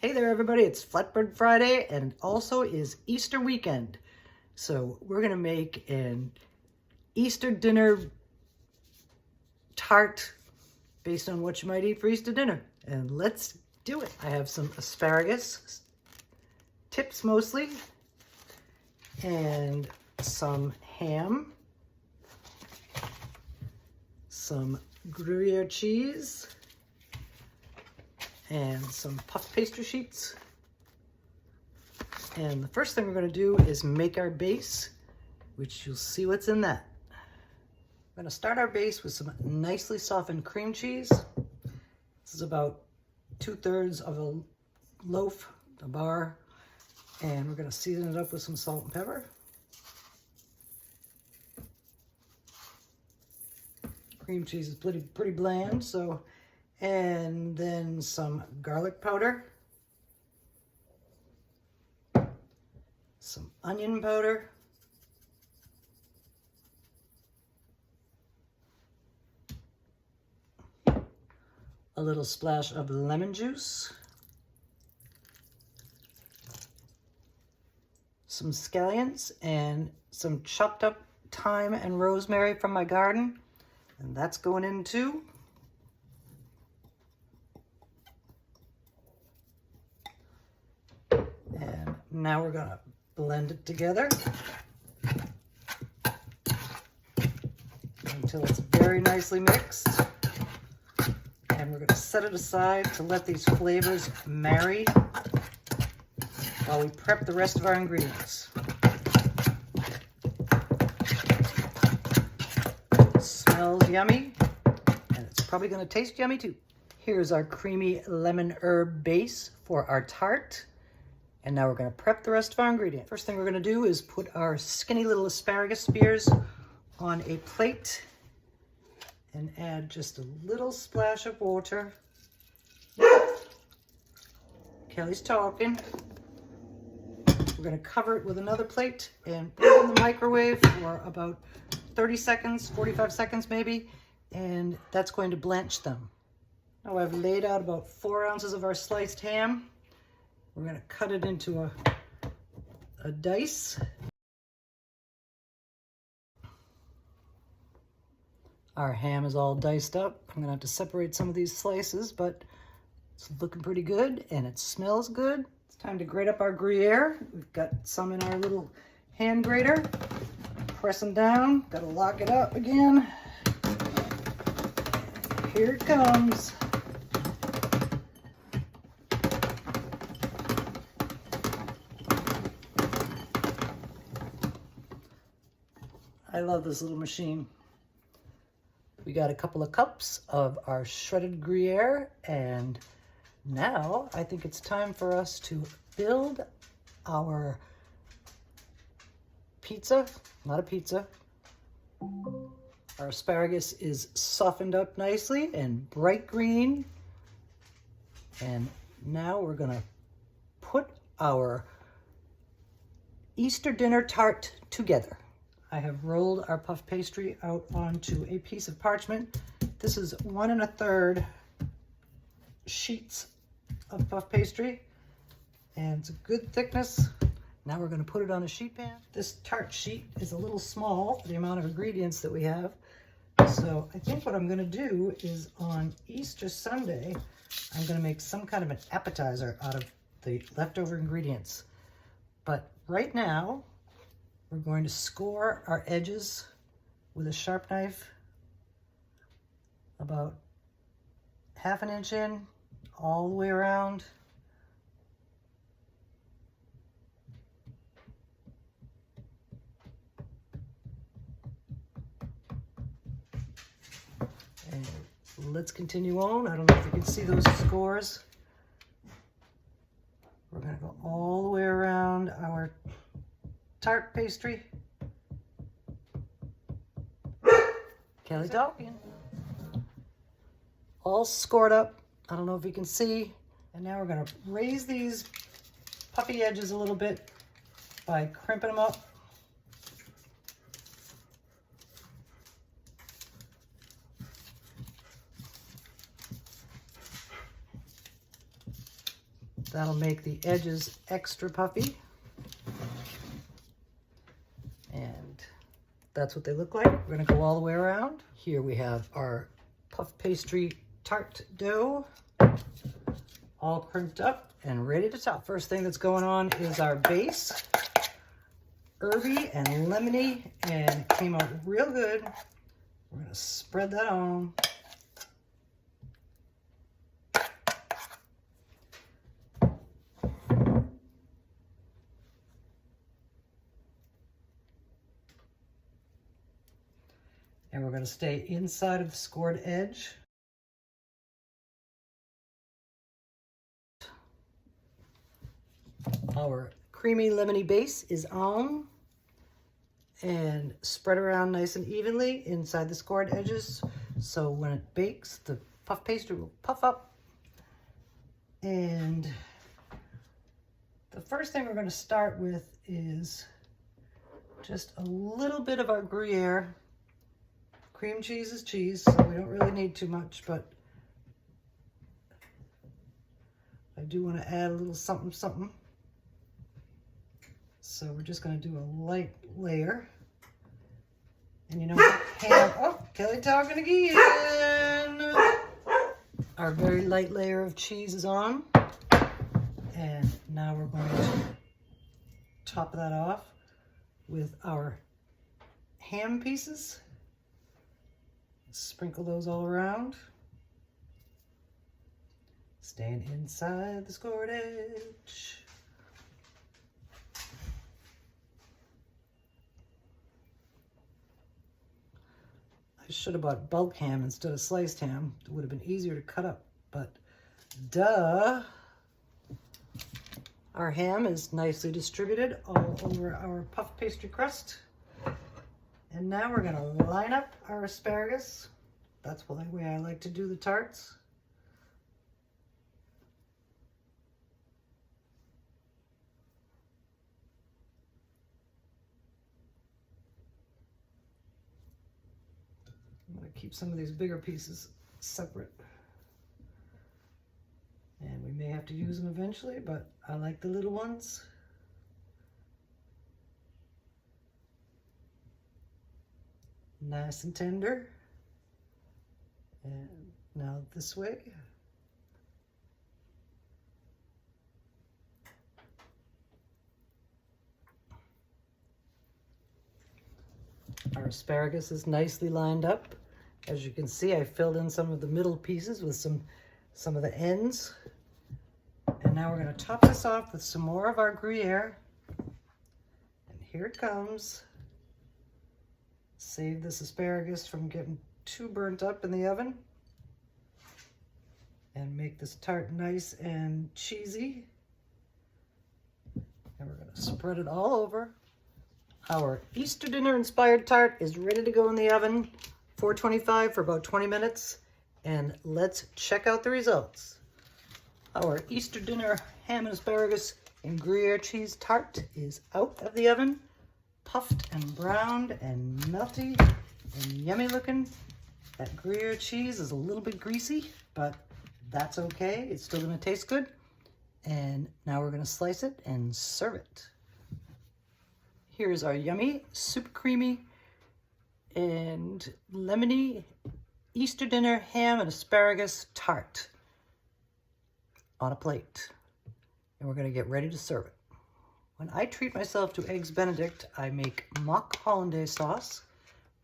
Hey there everybody, it's Flatbread Friday and it also is Easter weekend. So we're gonna make an Easter dinner tart based on what you might eat for Easter dinner. And let's do it. I have some asparagus, tips mostly, and some ham, some Gruyere cheese, and some puff pastry sheets. And the first thing we're going to do is make our base, which you'll see what's in that. We're going to start our base with some nicely softened cream cheese. This is about 2/3 of a loaf, a bar, and we're going to season it up with some salt and pepper. Cream cheese is pretty bland, so, and then some garlic powder, some onion powder, a little splash of lemon juice, some scallions, and some chopped up thyme and rosemary from my garden. And that's going in too. And now we're gonna blend it together until it's very nicely mixed. And we're gonna set it aside to let these flavors marry while we prep the rest of our ingredients. It smells yummy, and it's probably gonna taste yummy too. Here's our creamy lemon herb base for our tart. And now we're going to prep the rest of our ingredients. First thing we're going to do is put our skinny little asparagus spears on a plate and add just a little splash of water. Kelly's talking. We're going to cover it with another plate and put it in the microwave for about 30 seconds, 45 seconds maybe, and that's going to blanch them. Now I've laid out about 4 ounces of our sliced ham. We're going to cut it into a dice. Our ham is all diced up. I'm going to have to separate some of these slices, but it's looking pretty good and it smells good. It's time to grate up our Gruyere. We've got some in our little hand grater. Press them down. Got to lock it up again. Here it comes. I love this little machine. We got a couple of cups of our shredded Gruyere, and now I think it's time for us to build our pizza. Not a pizza. Our asparagus is softened up nicely and bright green. And now we're gonna put our Easter dinner tart together. I have rolled our puff pastry out onto a piece of parchment. This is 1 1/3 sheets of puff pastry, and it's a good thickness. Now we're going to put it on a sheet pan. This tart sheet is a little small for the amount of ingredients that we have. So I think what I'm going to do is on Easter Sunday, I'm going to make some kind of an appetizer out of the leftover ingredients. But right now, we're going to score our edges with a sharp knife about 1/2 inch in, all the way around. And let's continue on. I don't know if you can see those scores. We're going to go all the way around our tart pastry. Kelly talking. All scored up. I don't know if you can see. And now we're going to raise these puffy edges a little bit by crimping them up. That'll make the edges extra puffy. And that's what they look like. We're gonna go all the way around. Here we have our puff pastry tart dough, all crimped up and ready to top. First thing that's going on is our base, herby and lemony, and it came out real good. We're gonna spread that on. And we're going to stay inside of the scored edge. Our creamy lemony base is on, and spread around nice and evenly inside the scored edges. So when it bakes, the puff pastry will puff up. And the first thing we're going to start with is just a little bit of our Gruyere. Cream cheese is cheese, so we don't really need too much, but I do want to add a little something, something. So we're just going to do a light layer. And you know what? Oh, Kelly talking again. Our very light layer of cheese is on. And now we're going to top that off with our ham pieces. Sprinkle those all around. Staying inside the scored edge. I should have bought bulk ham instead of sliced ham. It would have been easier to cut up, but duh. Our ham is nicely distributed all over our puff pastry crust. And now we're going to line up our asparagus. That's the way I like to do the tarts. I'm going to keep some of these bigger pieces separate. And we may have to use them eventually, but I like the little ones. Nice and tender. And now this way. Our asparagus is nicely lined up. As you can see, I filled in some of the middle pieces with some of the ends. And now we're going to top this off with some more of our Gruyere. And here it comes. Save this asparagus from getting too burnt up in the oven. And make this tart nice and cheesy. And we're going to spread it all over. Our Easter dinner inspired tart is ready to go in the oven, 425 for about 20 minutes. And let's check out the results. Our Easter dinner ham and asparagus and Gruyere cheese tart is out of the oven. Puffed and browned and melty and yummy looking. That Gruyere cheese is a little bit greasy, but that's okay. It's still going to taste good. And now we're going to slice it and serve it. Here's our yummy, super creamy and lemony Easter dinner ham and asparagus tart on a plate. And we're going to get ready to serve it. When I treat myself to Eggs Benedict, I make mock hollandaise sauce.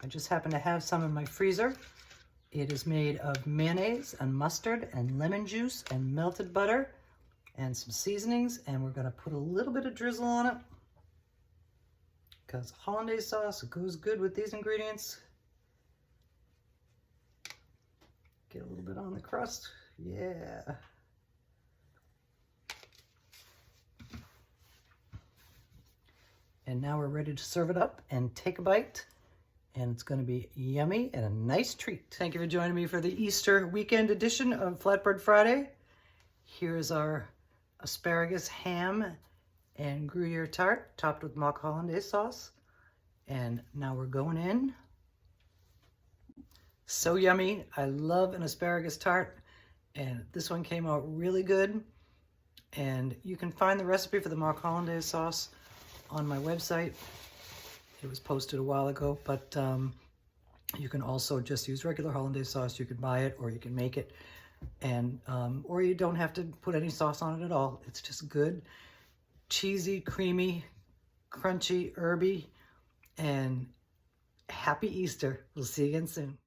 I just happen to have some in my freezer. It is made of mayonnaise and mustard and lemon juice and melted butter and some seasonings. And we're going to put a little bit of drizzle on it because hollandaise sauce goes good with these ingredients. Get a little bit on the crust. Yeah. And now we're ready to serve it up and take a bite. And it's going to be yummy and a nice treat. Thank you for joining me for the Easter weekend edition of Flatbread Friday. Here's our asparagus ham and Gruyere tart topped with mock hollandaise sauce. And now we're going in. So yummy. I love an asparagus tart. And this one came out really good. And you can find the recipe for the mock hollandaise sauce on my website. It was posted a while ago, but you can also just use regular hollandaise sauce. You can buy it or you can make it, and or you don't have to put any sauce on it at all. It's just good, cheesy, creamy, crunchy, herby, and happy Easter. We'll see you again soon.